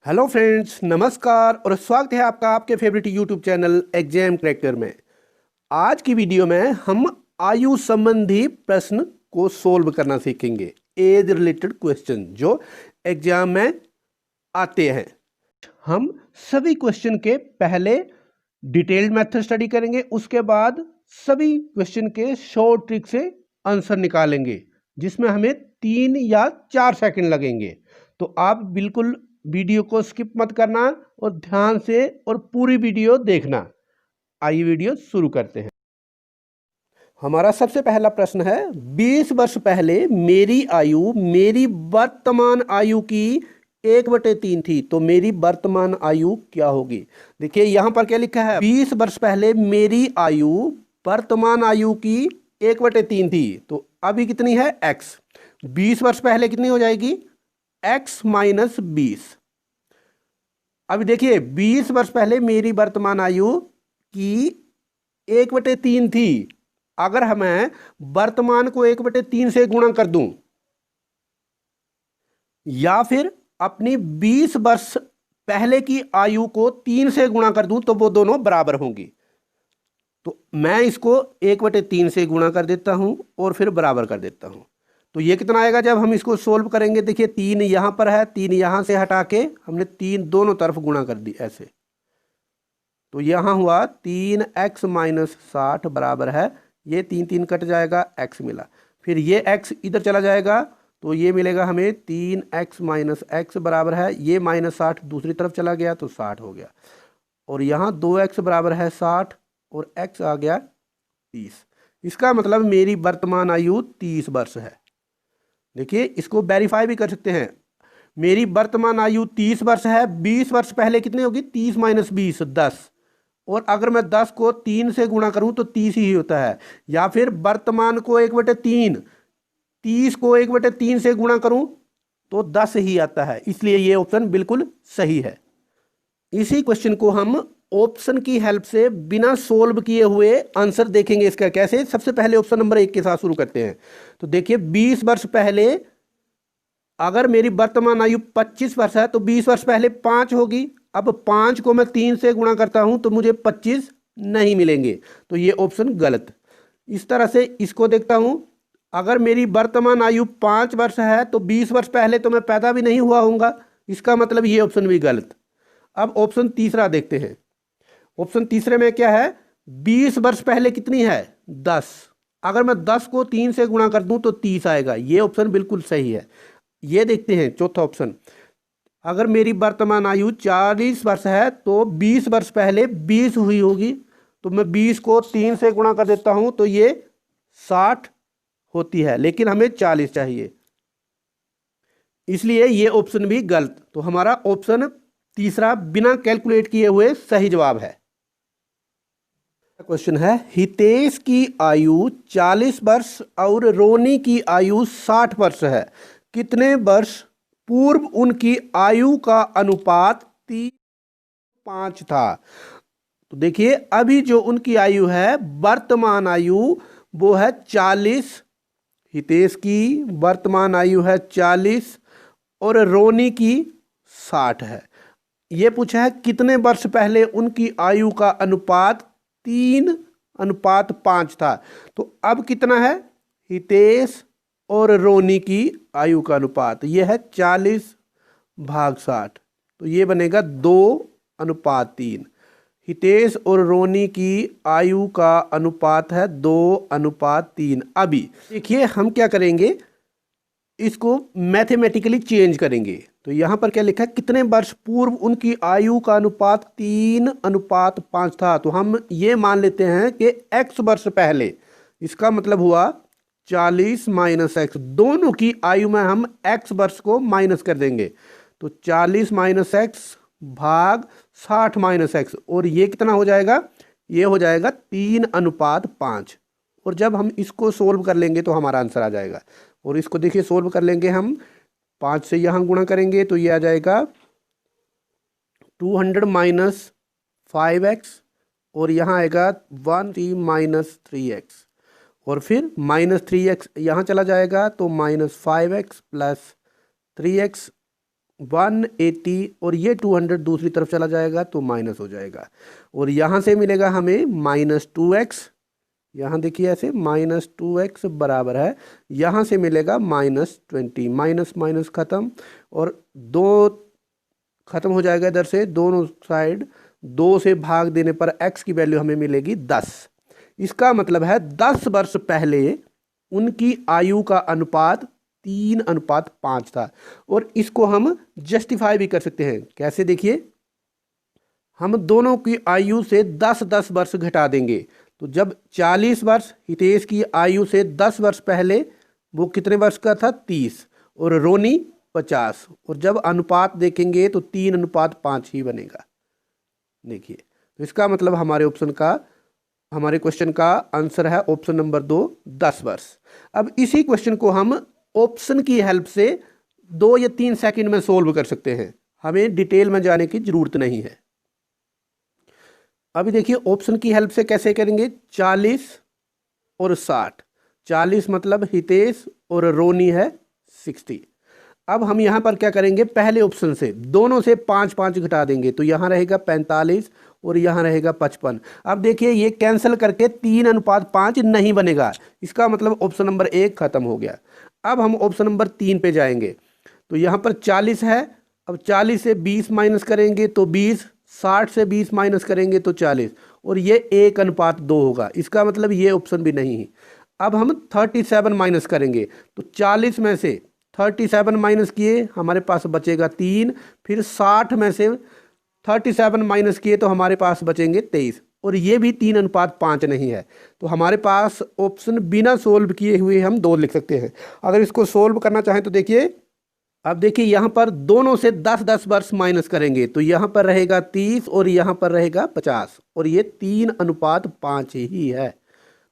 Hello friends, नमस्कार और स्वागत है आपका आपके favourite YouTube channel exam cracker में। आज की वीडियो में हम आयु संबंधी प्रश्न को सोल्व करना सीखेंगे। एज रिलेटेड क्वेश्चन जो एग्जाम में आते हैं। हम सभी क्वेश्चन के पहले डिटेल्ड मेथड स्टडी करेंगे, उसके बाद सभी क्वेश्चन के शॉर्ट ट्रिक से आंसर निकालेंगे जिसमें हमें 3 या 4 सेकंड लगेंगे। तो आप बिल्कुल वीडियो को स्किप मत करना और ध्यान से और पूरी वीडियो देखना। आइए वीडियो शुरू करते हैं। हमारा सबसे पहला प्रश्न है, 20 वर्ष पहले मेरी आयु मेरी वर्तमान आयु की 1/3 थी, तो मेरी वर्तमान आयु क्या होगी। देखिए यहां पर क्या लिखा है, 20 वर्ष पहले मेरी आयु वर्तमान आयु की 1/3 थी, तो अभी कितनी है x। 20 वर्ष पहले कितनी हो जाएगी x - 20। अभी देखिए 20 वर्ष पहले मेरी वर्तमान आयु की 1/3 थी। अगर हमें वर्तमान को 1/3 से गुणा कर दूं या फिर अपनी 20 वर्ष पहले की आयु को 3 से गुणा कर दूं तो वो दोनों बराबर होंगी। तो मैं इसको 1/3 से गुणा कर देता हूं और फिर बराबर कर देता हूं। तो ये कितना आएगा जब हम इसको सोल्व करेंगे। देखिए 3 यहां पर है, 3 यहां से हटा के हमने 3 दोनों तरफ गुणा कर दी ऐसे। तो यहां हुआ 3x - 60 बराबर है, ये 3 3 कट जाएगा, x मिला। फिर ये x इधर चला जाएगा तो ये मिलेगा हमें 3x - x बराबर है, ये -60 दूसरी तरफ चला गया तो 60 हो गया। और यहाँ 2x बराबर है 60 और x आ गया 30। इसका मतलब मेरी वर्तमान आयु 30 वर्ष है। देखिए इसको वेरीफाई भी कर सकते हैं। मेरी वर्तमान आयु 30 वर्ष है, 20 वर्ष पहले कितनी होगी, 30 - 20 10। और अगर मैं 10 को 3 से गुणा करूं तो 30 ही होता है। या फिर वर्तमान को 1/3, 30 को 1/3 से गुणा करूं तो 10 ही आता है। इसलिए ये ऑप्शन बिल्कुल सही है। इसी क्वेश्चन को हम ऑप्शन की हेल्प से बिना सोल्व किए हुए आंसर देखेंगे। इसका कैसे, सबसे पहले ऑप्शन नंबर 1 के साथ शुरू करते हैं। तो देखिए 20 वर्ष पहले अगर मेरी वर्तमान आयु 25 वर्ष है तो 20 वर्ष पहले 5 होगी। अब 5 को मैं 3 से गुणा करता हूं तो मुझे 25 नहीं मिलेंगे, तो ये ऑप्शन गलत। इस तरह से इसको देखता हूं, अगर मेरी वर्तमान आयु 5 वर्ष है तो 20 वर्ष पहले तो मैं पैदा भी नहीं हुआ होऊंगा, इसका मतलब ये ऑप्शन भी गलत। अब ऑप्शन तीसरा देखते हैं। ऑप्शन तीसरे में क्या है, 20 वर्ष पहले कितनी है 10। अगर मैं 10 को 3 से गुणा कर दूं तो 30 आएगा, ये ऑप्शन बिल्कुल सही है। ये देखते हैं चौथा ऑप्शन, अगर मेरी वर्तमान आयु 40 वर्ष है तो 20 वर्ष पहले 20 हुई होगी, तो मैं 20 को 3 से गुणा कर देता हूं तो ये 60 होती है, लेकिन हमें 40 चाहिए, इसलिए ये ऑप्शन भी गलत। तो हमारा ऑप्शन तीसरा बिना कैलकुलेट किए हुए सही जवाब है। क्वेश्चन है, हितेश की आयु 40 वर्ष और रोनी की आयु 60 वर्ष है, कितने वर्ष पूर्व उनकी आयु का अनुपात 3:5 था। तो देखिए अभी जो उनकी आयु है वर्तमान आयु वो है 40, हितेश की वर्तमान आयु है 40 और रोनी की 60 है। ये पूछा है कितने वर्ष पहले उनकी आयु का अनुपात 3:5 था। तो अब कितना है, हितेश और रोनी की आयु का अनुपात ये है 40/60, तो ये बनेगा 2:3। हितेश और रोनी की आयु का अनुपात है 2:3। अभी देखिए हम क्या करेंगे, इसको मैथमेटिकली चेंज करेंगे। तो यहां पर क्या लिखा है, कितने वर्ष पूर्व उनकी आयु का अनुपात 3:5 था। तो हम ये मान लेते हैं कि x वर्ष पहले, इसका मतलब हुआ 40 - x, दोनों की आयु में हम x वर्ष को माइनस कर देंगे। तो 40 - x भाग 60 - x, और ये कितना हो जाएगा, ये हो जाएगा 3:5। और जब हम इसको सोल्व कर लेंगे तो हमारा आंसर आ जाएगा। और इसको देखिए सोल्व कर लेंगे हम, 5 से यहाँ गुणा करेंगे तो ये आ जाएगा 200 - 5x, और यहाँ आएगा 1 - 3x, और फिर -3x यहाँ चला जाएगा तो -5x + 3x 180 और ये 200 दूसरी तरफ चला जाएगा तो माइनस हो जाएगा, और यहाँ से मिलेगा हमें -2x। यहाँ देखिए ऐसे -2x बराबर है, यहाँ से मिलेगा -20, माइनस माइनस खत्म, और 2 खत्म हो जाएगा इधर से, दोनों साइड 2 से भाग देने पर x की वैल्यू हमें मिलेगी 10। इसका मतलब है 10 वर्ष पहले उनकी आयु का अनुपात 3:5 था। और इसको हम जस्टिफाई भी कर सकते हैं। कैसे, देखिए, हम दोनों की आयु से 10-10 वर्ष घटा देंगे, तो जब 40 वर्ष हितेश की आयु से 10 वर्ष पहले वो कितने वर्ष का था, 30, और रोनी 50, और जब अनुपात देखेंगे तो 3:5 ही बनेगा। देखिए, तो इसका मतलब हमारे क्वेश्चन का आंसर है ऑप्शन नंबर 2, 10 वर्ष। अब इसी क्वेश्चन को हम ऑप्शन की हेल्प से 2 या 3 सेकंड में सोल्व कर सकते हैं, हमें डिटेल में जाने की जरूरत नहीं है। अभी देखिए ऑप्शन की हेल्प से कैसे करेंगे, 40 और 60, 40 मतलब हितेश और रोनी है 60। अब हम यहाँ पर क्या करेंगे, पहले ऑप्शन से दोनों से 5-5 घटा देंगे, तो यहाँ रहेगा 45 और यहाँ रहेगा 55। अब देखिए ये कैंसिल करके 3:5 नहीं बनेगा, इसका मतलब ऑप्शन नंबर 1 खत्म हो गया। अब हम ऑप्शन नंबर 3 पे जाएंगे, तो यहाँ पर 40 है, अब 40 से 20 माइनस करेंगे तो 20, 60 से 20 माइनस करेंगे तो 40, और ये 1:2 होगा, इसका मतलब ये ऑप्शन भी नहीं है। अब हम 37 माइनस करेंगे, तो 40 में से 37 माइनस किए, हमारे पास बचेगा 3, फिर 60 में से 37 माइनस किए तो हमारे पास बचेंगे 23, और ये भी 3:5 नहीं है। तो हमारे पास ऑप्शन बिना सोल्व किए हुए हम 2 लिख सकते हैं। अगर इसको सोल्व करना चाहें तो देखिए, अब देखिए यहाँ पर दोनों से 10-10 वर्ष माइनस करेंगे, तो यहाँ पर रहेगा 30 और यहाँ पर रहेगा 50, और ये 3:5 ही है।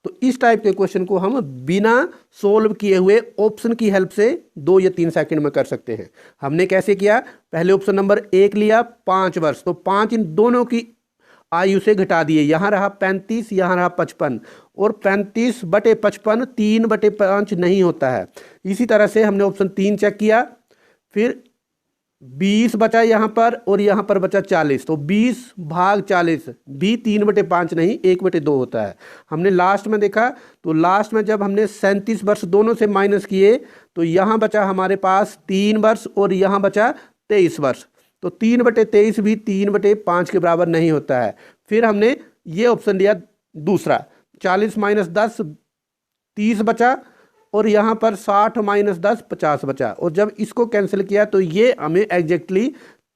तो इस टाइप के क्वेश्चन को हम बिना सोल्व किए हुए ऑप्शन की हेल्प से 2 या 3 सेकंड में कर सकते हैं। हमने कैसे किया, पहले ऑप्शन नंबर 1 लिया 5 वर्ष, तो 5 इन दोनों की आयु से घटा दिए, यहाँ रहा 35, यहाँ रहा 55, और 35/55 3/5 नहीं होता है। इसी तरह से हमने ऑप्शन 3 चेक किया, फिर 20 बचा यहाँ पर और यहाँ पर बचा 40, तो 20/40 भी 3/5 नहीं 1/2 होता है। हमने लास्ट में देखा, तो लास्ट में जब हमने 37 वर्ष दोनों से माइनस किए, तो यहाँ बचा हमारे पास 3 वर्ष और यहाँ बचा 23 वर्ष, तो 3/23 भी 3/5 के बराबर नहीं होता है। फिर हमने ये ऑप्शन लिया दूसरा, 40 - 10 30 बचा, और यहाँ पर 60 - 10 50 बचा, और जब इसको कैंसिल किया तो ये हमें एग्जैक्टली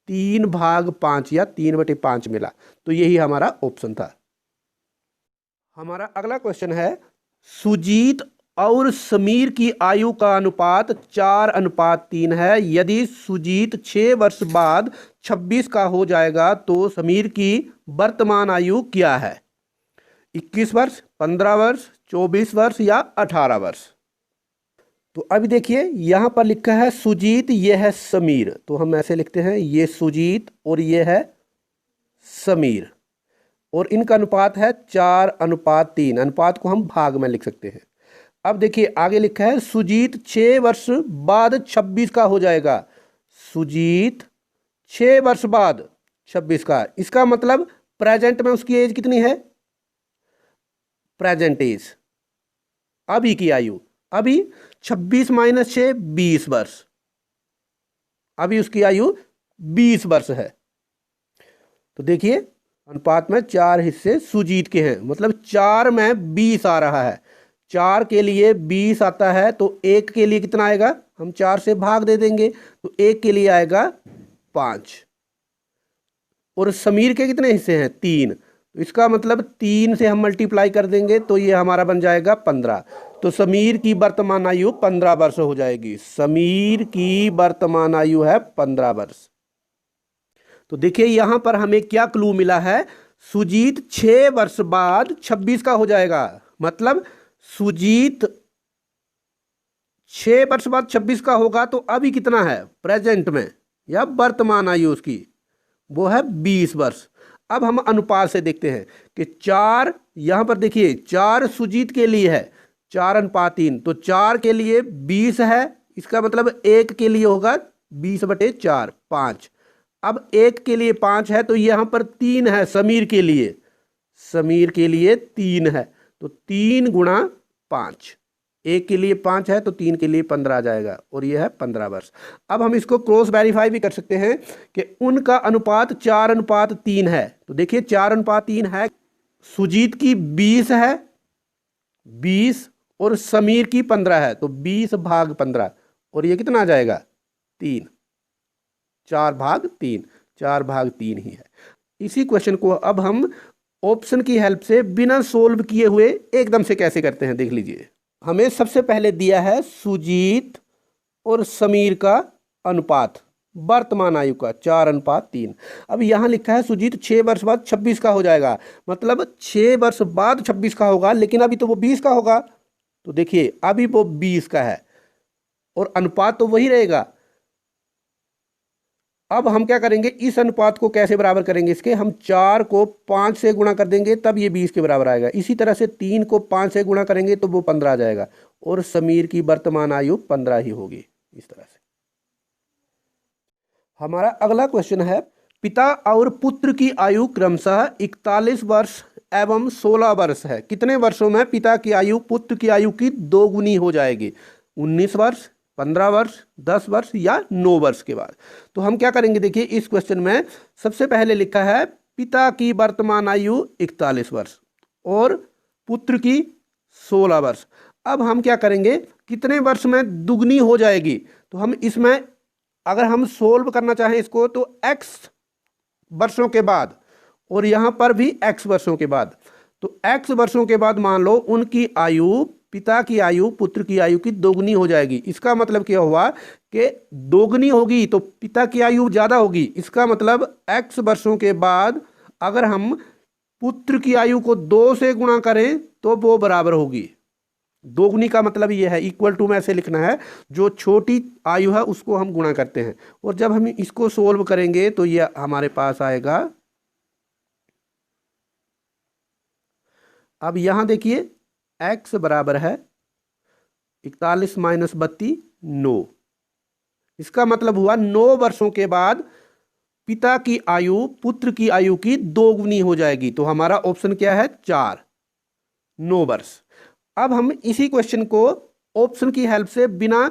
3/5 या 3/5 मिला। तो यही हमारा ऑप्शन था। हमारा अगला क्वेश्चन है, सुजीत और समीर की आयु का अनुपात 4:3 है। यदि सुजीत 6 वर्ष बाद 26 का हो जाएगा तो समीर की वर्तमान आयु क्या है, 21 वर्ष, 15 वर्ष, 24 वर्ष या 18 वर्ष। तो अभी देखिए यहाँ पर लिखा है सुजीत, ये है समीर, तो हम ऐसे लिखते हैं, ये सुजीत और ये है समीर, और इनका अनुपात है 4:3। अनुपात को हम भाग में लिख सकते हैं। अब देखिए आगे लिखा है सुजीत 6 वर्ष बाद 26 का हो जाएगा, सुजीत 6 वर्ष बाद 26 का, इसका मतलब प्रेजेंट में उसकी एज कितनी है, प्रेजेंट एज, अभी की आयु, अभी 26 - 6 20 वर्ष, अभी उसकी आयु 20 वर्ष है। तो देखिए अनुपात में 4 हिस्से सुजीत के हैं, मतलब 4 में 20 आ रहा है, 4 के लिए 20 आता है, तो 1 के लिए कितना आएगा, हम 4 से भाग दे देंगे, तो 1 के लिए आएगा 5, और समीर के कितने हिस्से हैं, 3, तो इसका मतलब 3 से हम मल्टीप्लाई कर देंगे तो ये हमारा बन जाएगा 15। तो समीर की वर्तमान आयु 15 वर्ष हो जाएगी, समीर की वर्तमान आयु है 15 वर्ष। तो देखिए यहां पर हमें क्या क्लू मिला है, सुजीत 6 वर्ष बाद 26 का हो जाएगा, मतलब सुजीत 6 वर्ष बाद 26 का होगा, तो अभी कितना है प्रेजेंट में या वर्तमान आयु उसकी, वो है 20 वर्ष। अब हम अनुपात से देखते हैं कि 4, यहां पर देखिए 4 सुजीत के लिए है 4:3, तो 4 के लिए 20 है, इसका मतलब 1 के लिए होगा 20/4 5। अब एक के लिए 5 है तो यहाँ पर 3 है समीर के लिए, समीर के लिए 3 है, तो 3 गुणा 5। एक के लिए 5 है तो 3 के लिए 15 आ जाएगा, और ये है 15 वर्ष। अब हम इसको क्रॉस वेरीफाई भी कर सकते हैं कि उनका अनुपात 4:3 है। तो देखिए 4:3 है, सुजीत की 20 है, 20 और समीर की 15 है, तो 20/15, और ये कितना आ जाएगा 3, 4/3, 4/3 ही है। इसी क्वेश्चन को अब हम ऑप्शन की हेल्प से बिना सोल्व किए हुए एकदम से कैसे करते हैं, देख लीजिए। हमें सबसे पहले दिया है सुजीत और समीर का अनुपात वर्तमान आयु का 4:3। अब यहां लिखा है सुजीत 6 वर्ष बाद 26 का हो जाएगा, मतलब 6 वर्ष बाद 26 का होगा, लेकिन अभी तो वो 20 का होगा। तो देखिए अभी वो 20 का है और अनुपात तो वही रहेगा। अब हम क्या करेंगे, इस अनुपात को कैसे बराबर करेंगे इसके, हम 4 को 5 से गुणा कर देंगे तब ये 20 के बराबर आएगा। इसी तरह से 3 को 5 से गुणा करेंगे तो वो 15 आ जाएगा, और समीर की वर्तमान आयु 15 ही होगी। इस तरह से हमारा अगला क्वेश्चन है, पिता और पुत्र की आयु क्रमशः 41 वर्ष एवं 16 वर्ष है, कितने वर्षों में पिता की आयु पुत्र की आयु की 2 गुनी हो जाएगी? 19 वर्ष, 15 वर्ष, 10 वर्ष या 9 वर्ष के बाद। तो हम क्या करेंगे, देखिए इस क्वेश्चन में सबसे पहले लिखा है पिता की वर्तमान आयु 41 वर्ष और पुत्र की 16 वर्ष। अब हम क्या करेंगे, कितने वर्ष में दुगनी हो जाएगी? तो हम इसमें अगर हम सोल्व करना चाहें इसको तो x वर्षों के बाद, और यहां पर भी x वर्षों के बाद। तो x वर्षों के बाद मान लो उनकी आयु, पिता की आयु पुत्र की आयु की दोगुनी हो जाएगी। इसका मतलब क्या हुआ कि दोगुनी होगी तो पिता की आयु ज्यादा होगी। इसका मतलब x वर्षों के बाद अगर हम पुत्र की आयु को 2 से गुणा करें तो वो बराबर होगी। दोगुनी का मतलब ये है, इक्वल टू में ऐसे लिखना है, जो छोटी आयु है उसको हम गुणा करते हैं, और जब हम इसको सोल्व करेंगे तो ये हमारे पास आएगा। अब यहां देखिए x बराबर है 41 - 32 9। इसका मतलब हुआ 9 वर्षों के बाद पिता की आयु पुत्र की आयु की 2 गुनी हो जाएगी। तो हमारा ऑप्शन क्या है 4, 9 वर्ष। अब हम इसी क्वेश्चन को ऑप्शन की हेल्प से बिना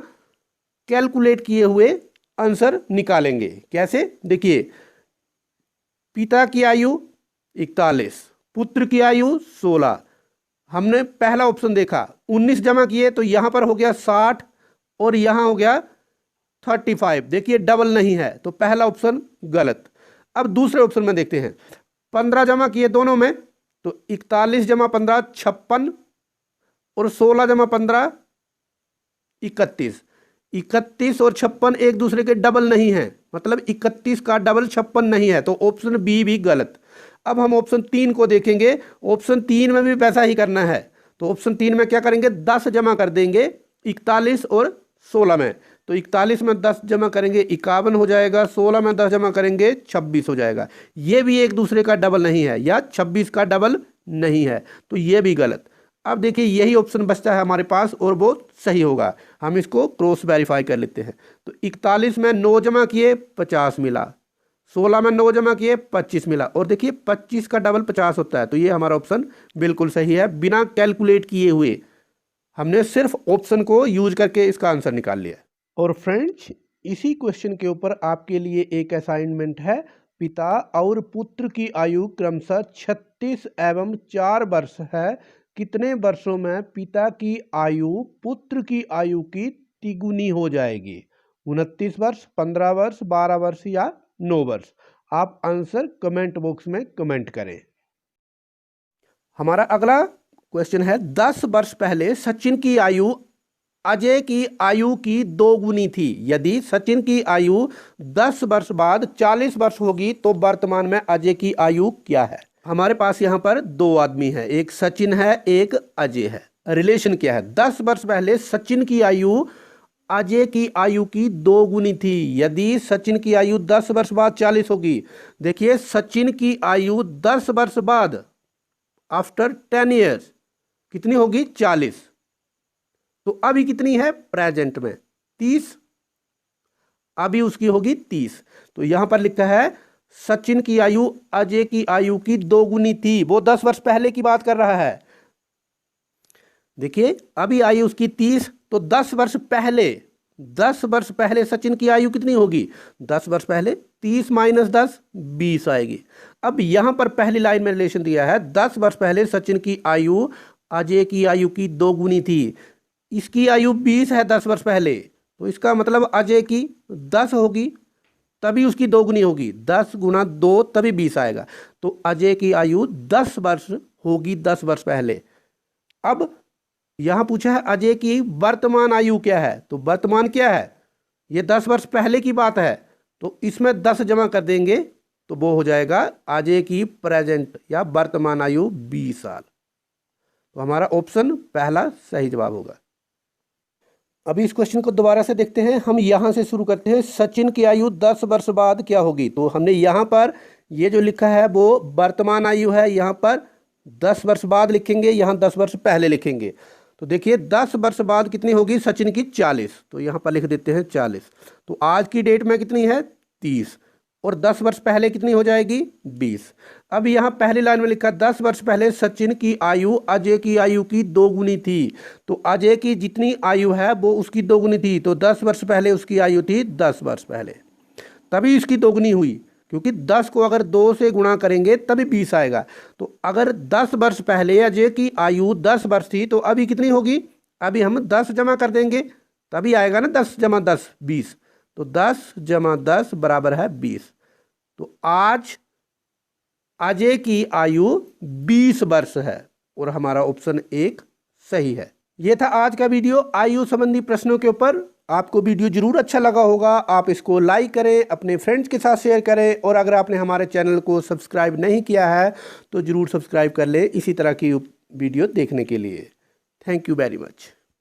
कैलकुलेट किए हुए आंसर निकालेंगे। कैसे, देखिए पिता की आयु 41, पुत्र की आयु 16। हमने पहला ऑप्शन देखा, 19 जमा किए तो यहां पर हो गया 60 और यहां हो गया 35। देखिए डबल नहीं है तो पहला ऑप्शन गलत। अब दूसरे ऑप्शन में देखते हैं, 15 जमा किए दोनों में तो 41 जमा 15 56 और 16 जमा 15 31। 31 और 56 एक दूसरे के डबल नहीं है, मतलब 31 का डबल 56 नहीं है, तो ऑप्शन बी भी गलत। अब हम ऑप्शन 3 को देखेंगे। ऑप्शन 3 में भी वैसा ही करना है, तो ऑप्शन 3 में क्या करेंगे, 10 जमा कर देंगे 41 और 16 में। तो 41 में 10 जमा करेंगे 51 हो जाएगा, 16 में 10 जमा करेंगे 26 हो जाएगा। ये भी एक दूसरे का डबल नहीं है, या 26 का डबल नहीं है, तो ये भी गलत। अब देखिए यही ऑप्शन बचता है हमारे पास और वो सही होगा। हम इसको क्रॉस वेरीफाई कर लेते हैं। तो 41 में 9 जमा किए 50 मिला, 16 में 9 जमा किए 25 मिला, और देखिए 25 का डबल 50 होता है। तो ये हमारा ऑप्शन बिल्कुल सही है, बिना कैलकुलेट किए हुए हमने सिर्फ ऑप्शन को यूज करके इसका आंसर निकाल लिया। और फ्रेंड्स इसी क्वेश्चन के ऊपर आपके लिए एक असाइनमेंट है। पिता और पुत्र की आयु क्रमशः 36 एवं 4 वर्ष है, कितने वर्षों में पिता की आयु पुत्र की आयु की तिगुनी हो जाएगी? 29 वर्ष, 15 वर्ष, 12 वर्ष या 9 वर्ष? आप आंसर कमेंट बॉक्स में कमेंट करें। हमारा अगला क्वेश्चन है, 10 वर्ष पहले सचिन की आयु अजय की आयु की 2 गुनी थी। यदि सचिन की आयु 10 वर्ष बाद 40 वर्ष होगी तो वर्तमान में अजय की आयु क्या है? हमारे पास यहां पर 2 आदमी हैं, एक सचिन है एक अजय है। रिलेशन क्या है? 10 वर्ष पहले सचिन की आयु अजय की आयु की 2 गुनी थी। यदि सचिन की आयु 10 वर्ष बाद 40 होगी, देखिए सचिन की आयु 10 वर्ष बाद आफ्टर 10 ईयर्स कितनी होगी? 40। तो अभी कितनी है प्रेजेंट में? 30। अभी उसकी होगी 30। तो यहां पर लिखा है सचिन की आयु अजय की आयु की 2 गुनी थी। वो 10 वर्ष पहले की बात कर रहा है। देखिए अभी आयु उसकी 30, तो 10 वर्ष पहले सचिन की आयु कितनी होगी? 10 वर्ष पहले 30 माइनस 10 20 आएगी। अब यहां पर पहली लाइन में रिलेशन दिया है 10 वर्ष पहले सचिन की आयु अजय की आयु की 2 गुनी थी। इसकी आयु 20 है 10 वर्ष पहले, तो इसका मतलब अजय की 10 होगी तभी उसकी 2 गुनी होगी। 10 गुना 2 तभी 20 आएगा। तो अजय की आयु 10 वर्ष होगी 10 वर्ष पहले। अब यहां पूछा है अजय की वर्तमान आयु क्या है, तो वर्तमान क्या है? ये 10 वर्ष पहले की बात है, तो इसमें 10 जमा कर देंगे तो वो हो जाएगा अजय की प्रेजेंट या वर्तमान आयु 20 साल। तो हमारा ऑप्शन पहला सही जवाब होगा। अभी इस क्वेश्चन को दोबारा से देखते हैं। हम यहां से शुरू करते हैं। सचिन की आयु 10 वर्ष बाद क्या होगी? तो हमने यहां पर ये जो लिखा है वो वर्तमान आयु है, यहां पर 10 वर्ष बाद लिखेंगे, यहां 10 वर्ष पहले लिखेंगे। तो देखिए 10 वर्ष बाद कितनी होगी सचिन की? 40। तो यहां पर लिख देते हैं 40। तो आज की डेट में कितनी है? 30। और 10 वर्ष पहले कितनी हो जाएगी? 20। अब यहां पहली लाइन में लिखा 10 वर्ष पहले सचिन की आयु अजय की आयु की 2 गुनी थी। तो अजय की जितनी आयु है वो उसकी 2 गुनी थी, तो 10 वर्ष पहले उसकी आयु थी 10 वर्ष पहले, तभी इसकी 2 गुनी हुई। क्योंकि 10 को अगर 2 से गुणा करेंगे तभी 20 आएगा। तो अगर 10 वर्ष पहले अजय की आयु 10 वर्ष थी तो अभी कितनी होगी? अभी हम 10 जमा कर देंगे तभी आएगा ना 10 जमा 10 20। तो 10 जमा 10 बराबर है 20। तो आज अजय की आयु 20 वर्ष है और हमारा ऑप्शन 1 सही है। यह था आज का वीडियो आयु संबंधी प्रश्नों के ऊपर। आपको वीडियो जरूर अच्छा लगा होगा। आप इसको लाइक करें, अपने फ्रेंड्स के साथ शेयर करें, और अगर आपने हमारे चैनल को सब्सक्राइब नहीं किया है तो ज़रूर सब्सक्राइब कर लें इसी तरह की वीडियो देखने के लिए। Thank you very much.